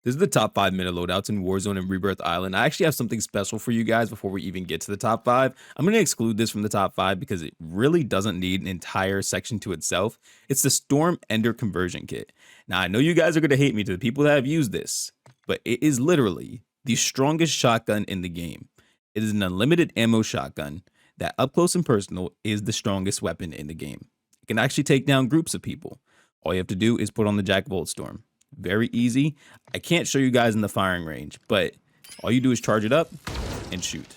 This is the top 5 meta loadouts in Warzone and Rebirth Island. I actually have something special for you guys before we even get to the top 5. I'm going to exclude this from the top 5 because it really doesn't need an entire section to itself. It's the Storm Ender Conversion Kit. Now, I know you guys are going to hate me, to the people that have used this, but it is literally the strongest shotgun in the game. It is an unlimited ammo shotgun that up close and personal is the strongest weapon in the game. It can actually take down groups of people. All you have to do is put on the Jack Voltstorm. Very easy. I can't show you guys in the firing range, but all you do is charge it up and shoot.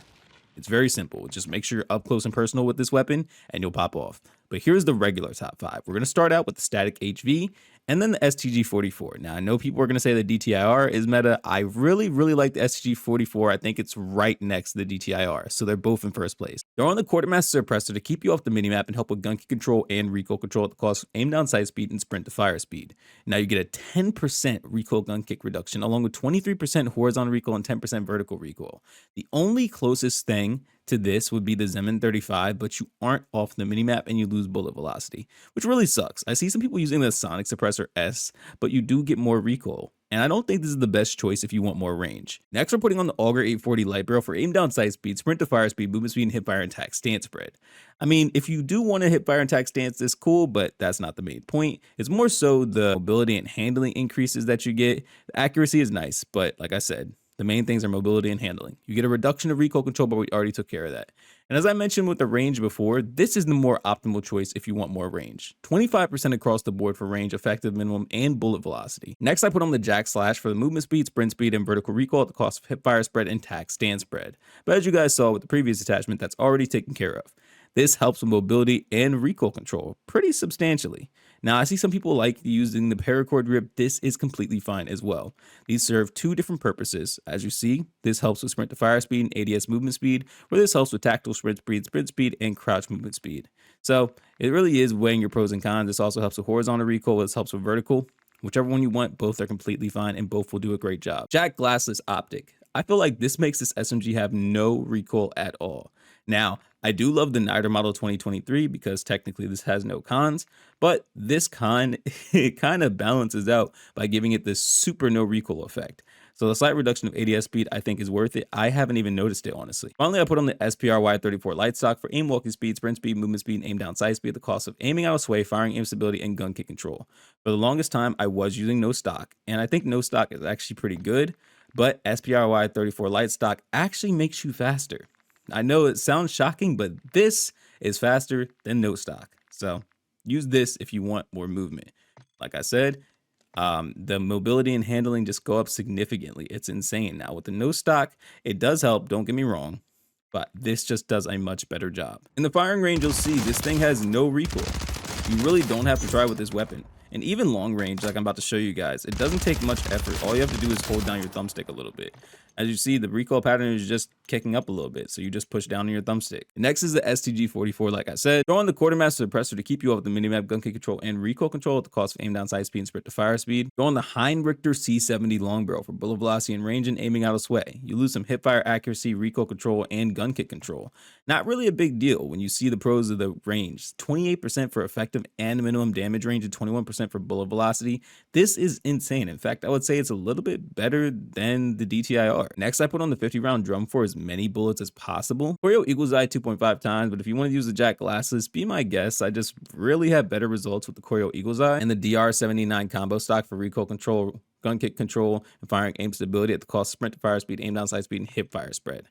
It's very simple. Just make sure you're up close and personal with this weapon and you'll pop off. But here's the regular top 5. We're going to start out with the static HV and then the STG-44. Now, I know people are going to say the DTIR is meta. I really like the STG-44. I think it's right next to the DTIR, so they're both in first place. They're on the quartermaster suppressor to keep you off the minimap and help with gun kick control and recoil control at the cost of aim down sight speed and sprint to fire speed. Now, you get a 10% recoil gun kick reduction, along with 23% horizontal recoil and 10% vertical recoil. The only closest thing to this would be the Zeman 35, but you aren't off the minimap and you lose bullet velocity, which really sucks. I see some people using the Sonic Suppressor S, but you do get more recoil, and I don't think this is the best choice if you want more range. Next, we're putting on the Auger 840 Light Barrel for aim down sight speed, sprint to fire speed, movement speed, and hip fire and attack stance spread. I mean, if you do want to hip fire and attack stance, this cool, but that's not the main point. It's more so the mobility and handling increases that you get. The accuracy is nice, but like I said, the main things are mobility and handling. You get a reduction of recoil control, but we already took care of that. And as I mentioned with the range before, this is the more optimal choice if you want more range. 25% across the board for range, effective minimum, and bullet velocity. Next, I put on the Jack Slash for the movement speed, sprint speed, and vertical recoil at the cost of hip fire spread and tack stance spread. But as you guys saw with the previous attachment, that's already taken care of. This helps with mobility and recoil control pretty substantially. Now, I see some people like using the paracord grip. This is completely fine as well. These serve two different purposes. As you see, this helps with sprint to fire speed and ADS movement speed, where this helps with tactical sprint speed, and crouch movement speed. So it really is weighing your pros and cons. This also helps with horizontal recoil. This helps with vertical. Whichever one you want, both are completely fine and both will do a great job. Jack Glassless Optic. I feel like this makes this SMG have no recoil at all. Now, I do love the Niter Model 2023 because technically this has no cons, but this con, it kind of balances out by giving it this super no recoil effect. So the slight reduction of ADS speed I think is worth it. I haven't even noticed it, honestly. Finally, I put on the SPR-Y34 light stock for aim walking speed, sprint speed, movement speed, and aim down sight speed at the cost of aiming out of sway, firing aim stability, and gun kick control. For the longest time, I was using no stock, and I think no stock is actually pretty good, but SPR-Y34 light stock actually makes you faster. I know it sounds shocking, but this is faster than no stock. So use this if you want more movement. Like I said, the mobility and handling just go up significantly. It's insane. Now with the no stock, it does help, don't get me wrong, but this just does a much better job. In the firing range, you'll see this thing has no recoil. You really don't have to try with this weapon. And even long range, like I'm about to show you guys, it doesn't take much effort. All you have to do is hold down your thumbstick a little bit. As you see, the recoil pattern is just kicking up a little bit, so you just push down on your thumbstick. Next is the STG-44, like I said. Throw on the quartermaster suppressor to keep you off the minimap, gun kick control, and recoil control at the cost of aim down sight speed and sprint to fire speed. Throw on the Heinrichter C70 long barrel for bullet velocity and range and aiming out of sway. You lose some hip fire accuracy, recoil control, and gun kick control. Not really a big deal when you see the pros of the range. 28% for effective and minimum damage range and 21% for bullet velocity. This is insane. In fact, I would say it's a little bit better than the DTIR. Next, I put on the 50 round drum for as many bullets as possible. Choreo equals eye 2.5 times, but if you want to use the Jack Glassless, be my guest. I just really have better results with the Choreo Eagle's Eye and the DR79 combo stock for recoil control, gun kick control, and firing aim stability at the cost of sprint to fire speed, aim down sight speed, and hip fire spread.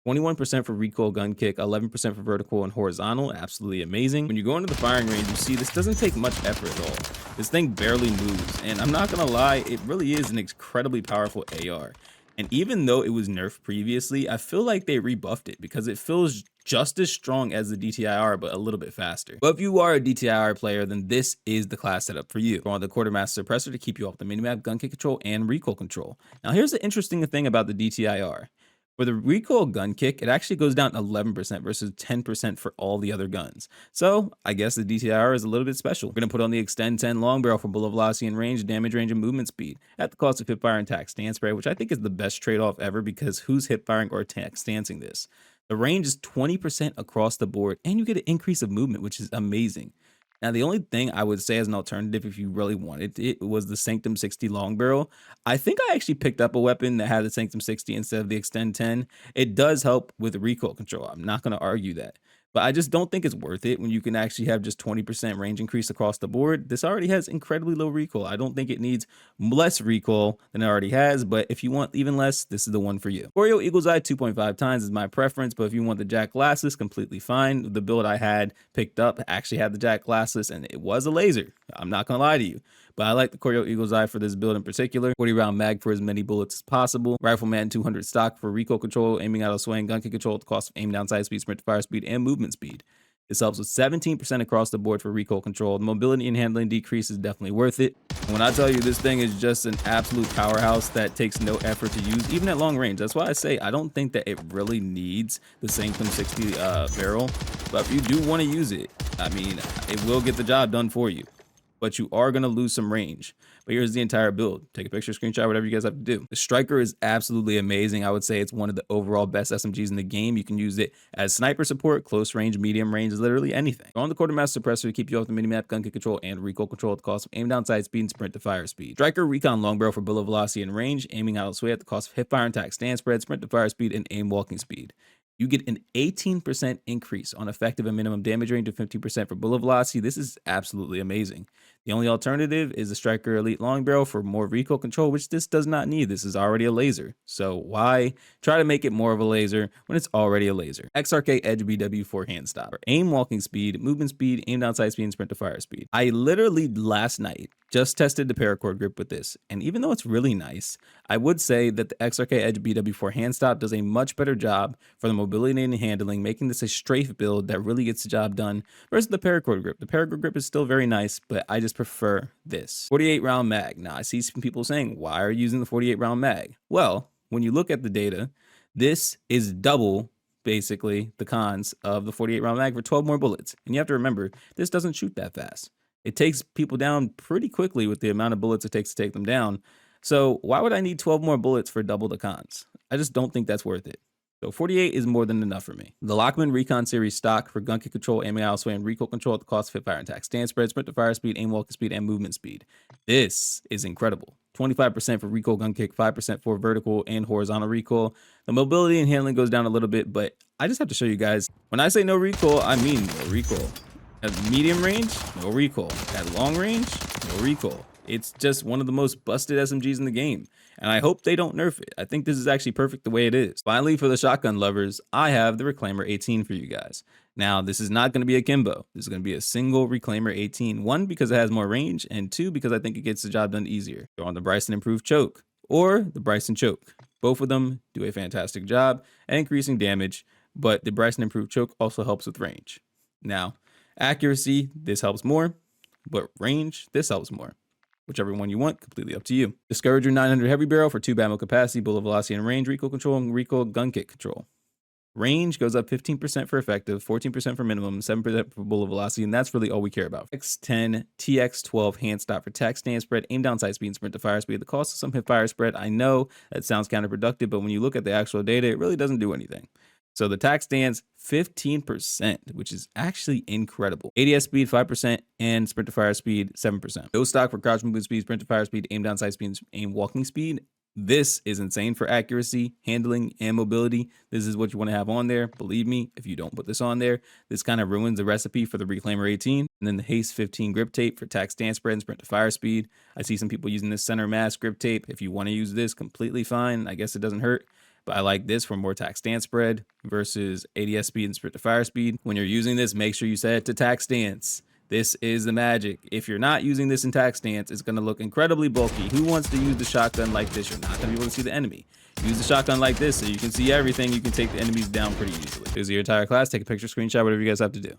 21% for recoil gun kick, 11% for vertical and horizontal. Absolutely amazing. When you go into the firing range, you see this doesn't take much effort at all. This thing barely moves, and I'm not gonna lie, it really is an incredibly powerful AR. And even though it was nerfed previously, I feel like they rebuffed it because it feels just as strong as the DTIR, but a little bit faster. But if you are a DTIR player, then this is the class setup for you. Throw on the quartermaster suppressor to keep you off the minimap, gun kick control, and recoil control. Now here's the interesting thing about the DTIR. For the recoil gun kick, it actually goes down 11% versus 10% for all the other guns. So I guess the DTIR is a little bit special. We're going to put on the Extend 10 long barrel for bullet velocity and range, damage range, and movement speed at the cost of hip fire and tack stance spray, which I think is the best trade-off ever because who's hip firing or tack stancing this? The range is 20% across the board and you get an increase of movement, which is amazing. Now, the only thing I would say as an alternative, if you really wanted it, was the Sanctum 60 long barrel. I think I actually picked up a weapon that had the Sanctum 60 instead of the Extend 10. It does help with recoil control. I'm not going to argue that. But I just don't think it's worth it when you can actually have just 20% range increase across the board. This already has incredibly low recoil. I don't think it needs less recoil than it already has, but if you want even less, this is the one for you. Oreo Eagle's Eye 2.5 times is my preference, but if you want the Jack glasses, completely fine. The build I had picked up actually had the Jack glasses, and it was a laser. I'm not gonna lie to you. But I like the Oreo Eagle's Eye for this build in particular. 40 round mag for as many bullets as possible. Rifleman 200 stock for recoil control, aiming out of swing, gun kick control at the cost of aim down sight speed, sprint to fire speed, and movement speed. This helps with 17% across the board for recoil control. The mobility and handling decrease is definitely worth it. And when I tell you this thing is just an absolute powerhouse that takes no effort to use, even at long range. That's why I say I don't think that it really needs the Sanctum 60 barrel. But if you do want to use it, I mean, it will get the job done for you. But you are going to lose some range. But here's the entire build. Take a picture, screenshot, whatever you guys have to do. The Striker is absolutely amazing. I would say it's one of the overall best SMGs in the game. You can use it as sniper support, close range, medium range, literally anything. Go on the quartermaster suppressor to keep you off the minimap, gun kick control, and recoil control at the cost of aim down sight speed and sprint to fire speed. Striker recon long barrel for bullet velocity and range, aiming out of sway at the cost of hip fire and attack stand spread, sprint to fire speed, and aim walking speed. You get an 18% increase on effective and minimum damage range, to 15% for bullet velocity. This is absolutely amazing. The only alternative is the Striker Elite Long Barrel for more recoil control, which this does not need. This is already a laser. So why try to make it more of a laser when it's already a laser? XRK Edge BW for hand stop. For aim walking speed, movement speed, aim down sight speed, and sprint to fire speed. I literally last night just tested the paracord grip with this, and even though it's really nice, I would say that the XRK Edge BW4 hand stop does a much better job for the mobility and handling, making this a strafe build that really gets the job done versus the paracord grip. The paracord grip is still very nice, but I just prefer this. 48 round mag. Now I see some people saying, why are you using the 48 round mag? Well, when you look at the data, this is double basically the cons of the 48 round mag for 12 more bullets. And you have to remember, this doesn't shoot that fast. It takes people down pretty quickly with the amount of bullets it takes to take them down. So why would I need 12 more bullets for double the cons? I just don't think that's worth it. So 48 is more than enough for me. The Lockman Recon Series stock for gun kick control, aiming out, sway, and recoil control at the cost of hip fire and attack stand spread, sprint to fire speed, aim walking speed, and movement speed. This is incredible. 25% for recoil gun kick, 5% for vertical and horizontal recoil. The mobility and handling goes down a little bit, but I just have to show you guys. When I say no recoil, I mean no recoil. At medium range, no recoil. At long range, no recoil. It's just one of the most busted SMGs in the game, and I hope they don't nerf it. I think this is actually perfect the way it is. Finally, for the shotgun lovers, I have the Reclaimer 18 for you guys. Now, this is not going to be a Kimbo. This is going to be a single Reclaimer 18. One, because it has more range, and two, because I think it gets the job done easier. Go on the Bryson Improved Choke or the Bryson Choke. Both of them do a fantastic job at increasing damage, but the Bryson Improved Choke also helps with range. Now, accuracy, this helps more, but range, this helps more. Whichever one you want, completely up to you. Discourager 900 Heavy Barrel for 2 ammo capacity, bullet velocity and range, recoil control, and recoil gun kick control. Range goes up 15% for effective, 14% for minimum, 7% for bullet velocity, and that's really all we care about. X10 TX12 hand stop for attack stand spread, aim down sight speed, and sprint to fire speed. The cost of some hip fire spread, I know that sounds counterproductive, but when you look at the actual data, it really doesn't do anything. So the attack stands 15%, which is actually incredible. ADS speed 5% and sprint to fire speed 7%. No stock for crouch movement speed, sprint to fire speed, aim down sight speed, and aim walking speed. This is insane for accuracy, handling, and mobility. This is what you want to have on there. Believe me, if you don't put this on there, this kind of ruins the recipe for the Reclaimer 18. And then the Haste 15 grip tape for attack stand spread and sprint to fire speed. I see some people using this center mass grip tape. If you want to use this, completely fine. I guess it doesn't hurt. But I like this for more attack stance spread versus ADS speed and sprint to fire speed. When you're using this, make sure you set it to attack stance. This is the magic. If you're not using this in attack stance, it's going to look incredibly bulky. Who wants to use the shotgun like this? You're not going to be able to see the enemy. Use the shotgun like this so you can see everything. You can take the enemies down pretty easily. Here's your entire class. Take a picture, screenshot, whatever you guys have to do.